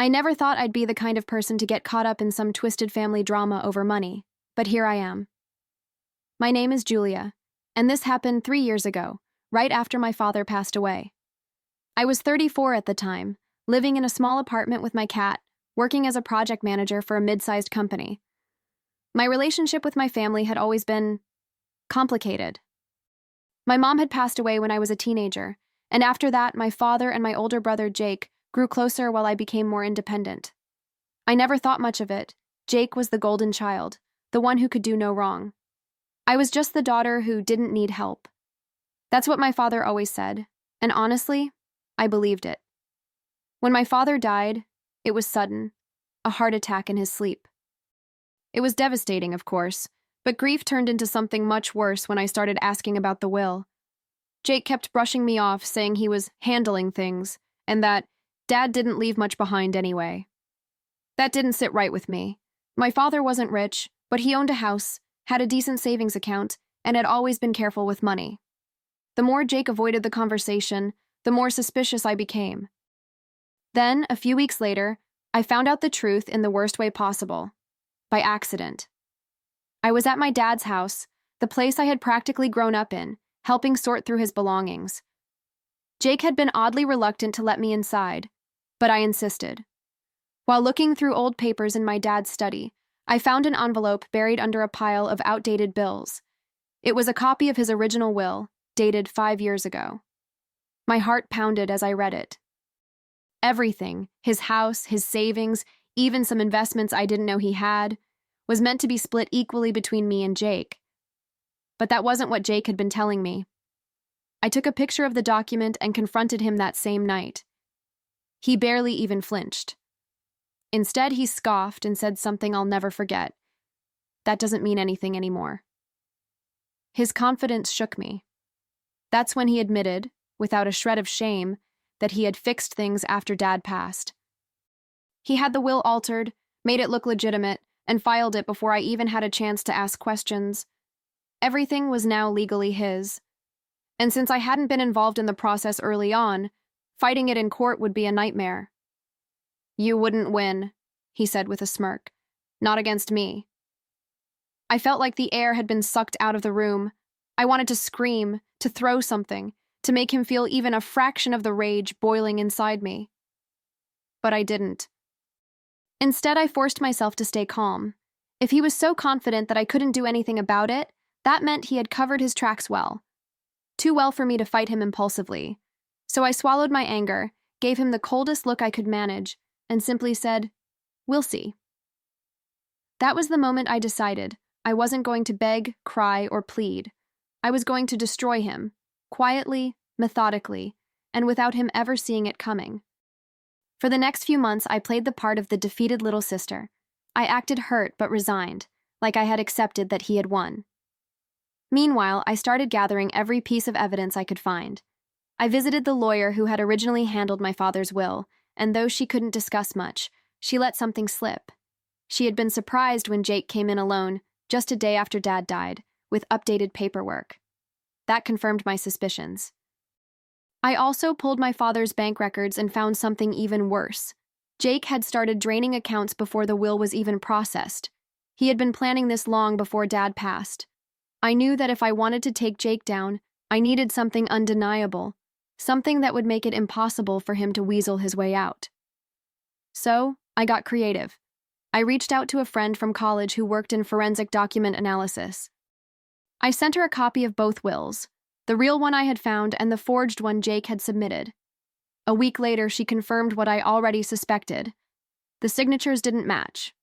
I never thought I'd be the kind of person to get caught up in some twisted family drama over money, but here I am. My name is Julia, and this happened 3 years ago, right after my father passed away. I was 34 at the time, living in a small apartment with my cat, working as a project manager for a mid-sized company. My relationship with my family had always been complicated. My mom had passed away when I was a teenager, and after that, my father and my older brother, Jake, grew closer while I became more independent. I never thought much of it. Jake was the golden child, the one who could do no wrong. I was just the daughter who didn't need help. That's what my father always said, and honestly, I believed it. When my father died, it was sudden, a heart attack in his sleep. It was devastating, of course, but grief turned into something much worse when I started asking about the will. Jake kept brushing me off, saying he was handling things, and that Dad didn't leave much behind anyway. That didn't sit right with me. My father wasn't rich, but he owned a house, had a decent savings account, and had always been careful with money. The more Jake avoided the conversation, the more suspicious I became. Then, a few weeks later, I found out the truth in the worst way possible. By accident. I was at my dad's house, the place I had practically grown up in, helping sort through his belongings. Jake had been oddly reluctant to let me inside, but I insisted. While looking through old papers in my dad's study, I found an envelope buried under a pile of outdated bills. It was a copy of his original will, dated 5 years ago. My heart pounded as I read it. Everything, his house, his savings, even some investments I didn't know he had, was meant to be split equally between me and Jake. But that wasn't what Jake had been telling me. I took a picture of the document and confronted him that same night. He barely even flinched. Instead, he scoffed and said something I'll never forget. That doesn't mean anything anymore. His confidence shook me. That's when he admitted, without a shred of shame, that he had fixed things after Dad passed. He had the will altered, made it look legitimate, and filed it before I even had a chance to ask questions. Everything was now legally his. And since I hadn't been involved in the process early on, fighting it in court would be a nightmare. "You wouldn't win," he said with a smirk. "Not against me." I felt like the air had been sucked out of the room. I wanted to scream, to throw something, to make him feel even a fraction of the rage boiling inside me. But I didn't. Instead, I forced myself to stay calm. If he was so confident that I couldn't do anything about it, that meant he had covered his tracks well. Too well for me to fight him impulsively. So I swallowed my anger, gave him the coldest look I could manage, and simply said, "We'll see." That was the moment I decided I wasn't going to beg, cry, or plead. I was going to destroy him, quietly, methodically, and without him ever seeing it coming. For the next few months, I played the part of the defeated little sister. I acted hurt but resigned, like I had accepted that he had won. Meanwhile, I started gathering every piece of evidence I could find. I visited the lawyer who had originally handled my father's will, and though she couldn't discuss much, she let something slip. She had been surprised when Jake came in alone, just a day after Dad died, with updated paperwork. That confirmed my suspicions. I also pulled my father's bank records and found something even worse. Jake had started draining accounts before the will was even processed. He had been planning this long before Dad passed. I knew that if I wanted to take Jake down, I needed something undeniable, something that would make it impossible for him to weasel his way out. So, I got creative. I reached out to a friend from college who worked in forensic document analysis. I sent her a copy of both wills, the real one I had found and the forged one Jake had submitted. A week later, she confirmed what I already suspected. The signatures didn't match.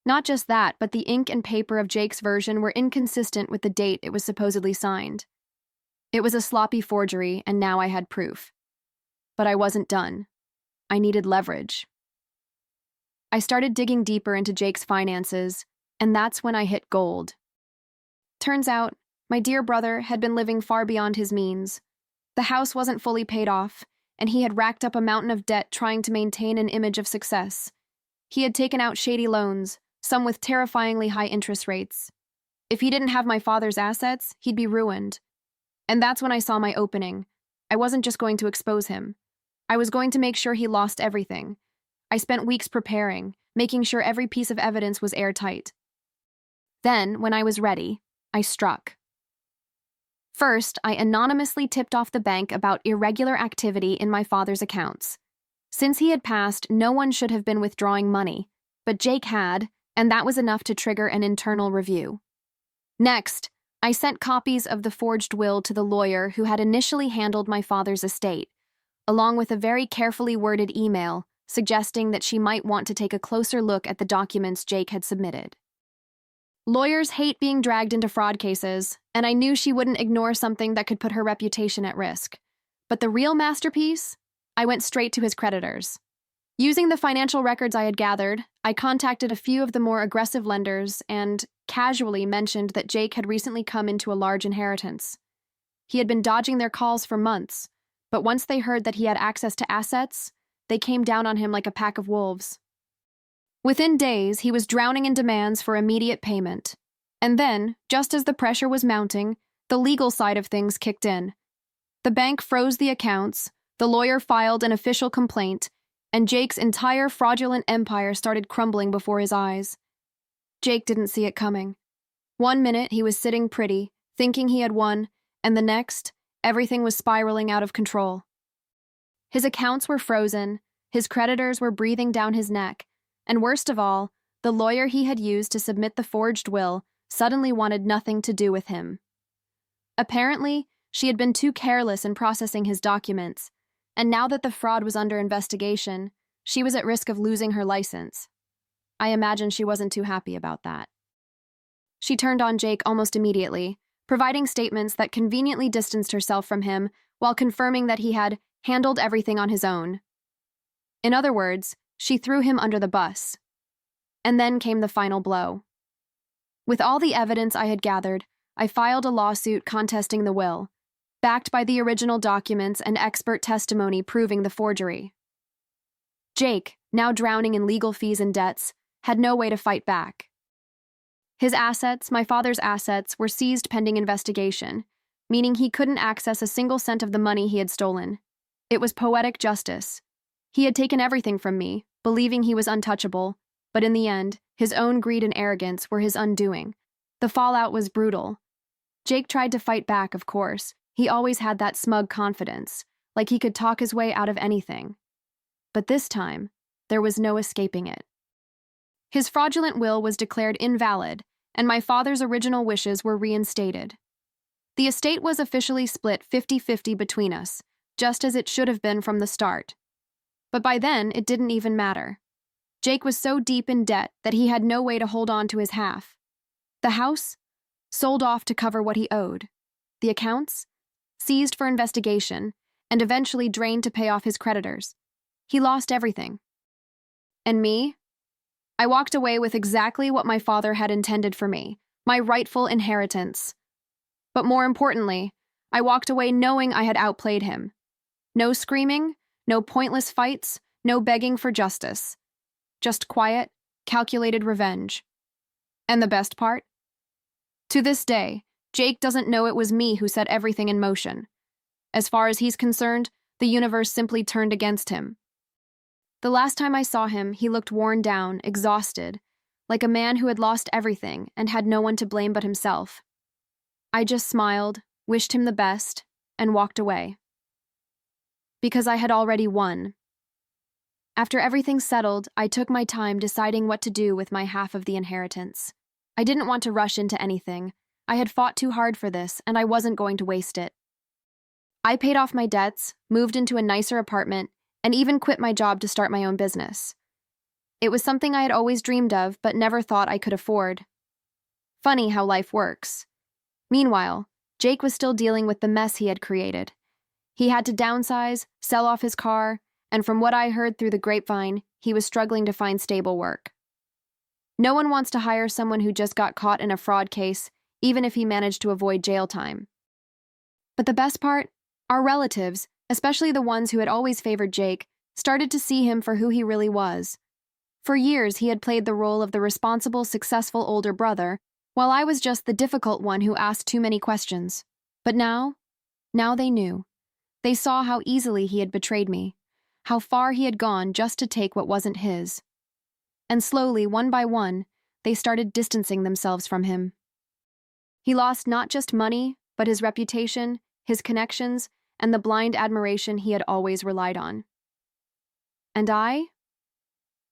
Not just that, but the ink and paper of Jake's version were inconsistent with the date it was supposedly signed. It was a sloppy forgery, and now I had proof. But I wasn't done. I needed leverage. I started digging deeper into Jake's finances, and that's when I hit gold. Turns out, my dear brother had been living far beyond his means. The house wasn't fully paid off, and he had racked up a mountain of debt trying to maintain an image of success. He had taken out shady loans, some with terrifyingly high interest rates. If he didn't have my father's assets, he'd be ruined. And that's when I saw my opening. I wasn't just going to expose him. I was going to make sure he lost everything. I spent weeks preparing, making sure every piece of evidence was airtight. Then, when I was ready, I struck. First, I anonymously tipped off the bank about irregular activity in my father's accounts. Since he had passed, no one should have been withdrawing money, but Jake had, and that was enough to trigger an internal review. Next, I sent copies of the forged will to the lawyer who had initially handled my father's estate, along with a very carefully worded email suggesting that she might want to take a closer look at the documents Jake had submitted. Lawyers hate being dragged into fraud cases, and I knew she wouldn't ignore something that could put her reputation at risk. But the real masterpiece? I went straight to his creditors. Using the financial records I had gathered, I contacted a few of the more aggressive lenders and casually mentioned that Jake had recently come into a large inheritance. He had been dodging their calls for months, but once they heard that he had access to assets, they came down on him like a pack of wolves. Within days, he was drowning in demands for immediate payment. And then, just as the pressure was mounting, the legal side of things kicked in. The bank froze the accounts, the lawyer filed an official complaint, and Jake's entire fraudulent empire started crumbling before his eyes. Jake didn't see it coming. One minute, he was sitting pretty, thinking he had won, and the next, everything was spiraling out of control. His accounts were frozen, his creditors were breathing down his neck, and worst of all, the lawyer he had used to submit the forged will suddenly wanted nothing to do with him. Apparently, she had been too careless in processing his documents, and now that the fraud was under investigation, she was at risk of losing her license. I imagine she wasn't too happy about that. She turned on Jake almost immediately, providing statements that conveniently distanced herself from him while confirming that he had handled everything on his own. In other words, she threw him under the bus. And then came the final blow. With all the evidence I had gathered, I filed a lawsuit contesting the will, backed by the original documents and expert testimony proving the forgery. Jake, now drowning in legal fees and debts, had no way to fight back. His assets, my father's assets, were seized pending investigation, meaning he couldn't access a single cent of the money he had stolen. It was poetic justice. He had taken everything from me, believing he was untouchable, but in the end, his own greed and arrogance were his undoing. The fallout was brutal. Jake tried to fight back, of course. He always had that smug confidence, like he could talk his way out of anything. But this time, there was no escaping it. His fraudulent will was declared invalid, and my father's original wishes were reinstated. The estate was officially split 50-50 between us, just as it should have been from the start. But by then, it didn't even matter. Jake was so deep in debt that he had no way to hold on to his half. The house? Sold off to cover what he owed. The accounts? Seized for investigation, and eventually drained to pay off his creditors. He lost everything. And me? I walked away with exactly what my father had intended for me, my rightful inheritance. But more importantly, I walked away knowing I had outplayed him. No screaming, no pointless fights, no begging for justice. Just quiet, calculated revenge. And the best part? To this day, Jake doesn't know it was me who set everything in motion. As far as he's concerned, the universe simply turned against him. The last time I saw him, he looked worn down, exhausted, like a man who had lost everything and had no one to blame but himself. I just smiled, wished him the best, and walked away. Because I had already won. After everything settled, I took my time deciding what to do with my half of the inheritance. I didn't want to rush into anything. I had fought too hard for this, and I wasn't going to waste it. I paid off my debts, moved into a nicer apartment, and even quit my job to start my own business. It was something I had always dreamed of, but never thought I could afford. Funny how life works. Meanwhile, Jake was still dealing with the mess he had created. He had to downsize, sell off his car, and from what I heard through the grapevine, he was struggling to find stable work. No one wants to hire someone who just got caught in a fraud case, even if he managed to avoid jail time. But the best part? Our relatives, especially the ones who had always favored Jake, started to see him for who he really was. For years, he had played the role of the responsible, successful older brother, while I was just the difficult one who asked too many questions. But now they knew. They saw how easily he had betrayed me. how far he had gone just to take what wasn't his. And slowly, one by one, they started distancing themselves from him. He lost not just money, but his reputation, his connections, and the blind admiration he had always relied on. And I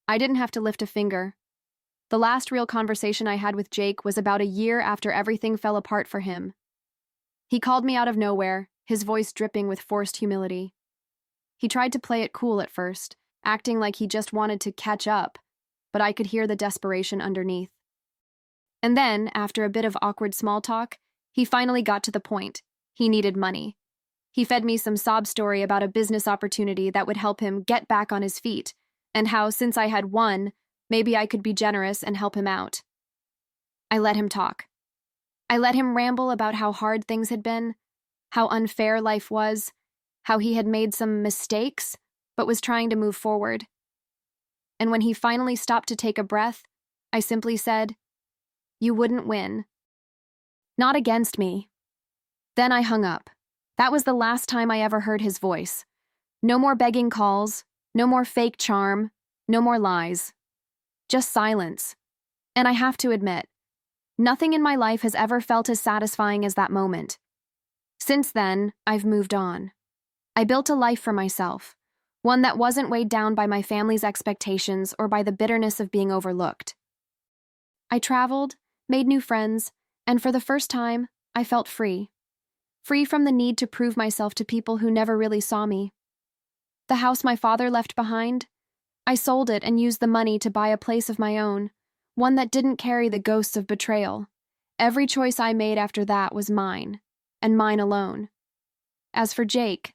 didn't have to lift a finger. The last real conversation I had with Jake was about a year after everything fell apart for him. He called me out of nowhere, his voice dripping with forced humility. He tried to play it cool at first, acting like he just wanted to catch up, but I could hear the desperation underneath. And then, after a bit of awkward small talk, he finally got to the point. He needed money. He fed me some sob story about a business opportunity that would help him get back on his feet, and how, since I had won, maybe I could be generous and help him out. I let him talk. I let him ramble about how hard things had been, how unfair life was, how he had made some mistakes, but was trying to move forward. And when he finally stopped to take a breath, I simply said, "You wouldn't win. Not against me." Then I hung up. That was the last time I ever heard his voice. No more begging calls, no more fake charm, no more lies. Just silence. And I have to admit, nothing in my life has ever felt as satisfying as that moment. Since then, I've moved on. I built a life for myself, one that wasn't weighed down by my family's expectations or by the bitterness of being overlooked. I traveled, made new friends, and for the first time, I felt free. Free from the need to prove myself to people who never really saw me. The house my father left behind, I sold it and used the money to buy a place of my own, one that didn't carry the ghosts of betrayal. Every choice I made after that was mine, and mine alone. As for Jake,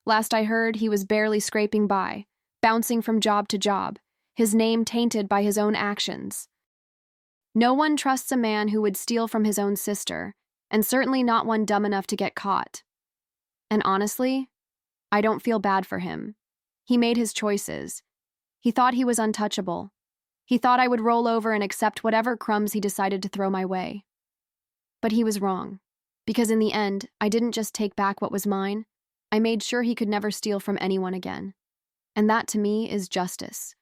last I heard, he was barely scraping by, bouncing from job to job, his name tainted by his own actions. No one trusts a man who would steal from his own sister, and certainly not one dumb enough to get caught. And honestly, I don't feel bad for him. He made his choices. He thought he was untouchable. He thought I would roll over and accept whatever crumbs he decided to throw my way. But he was wrong, because in the end, I didn't just take back what was mine, I made sure he could never steal from anyone again. And that, to me, is justice.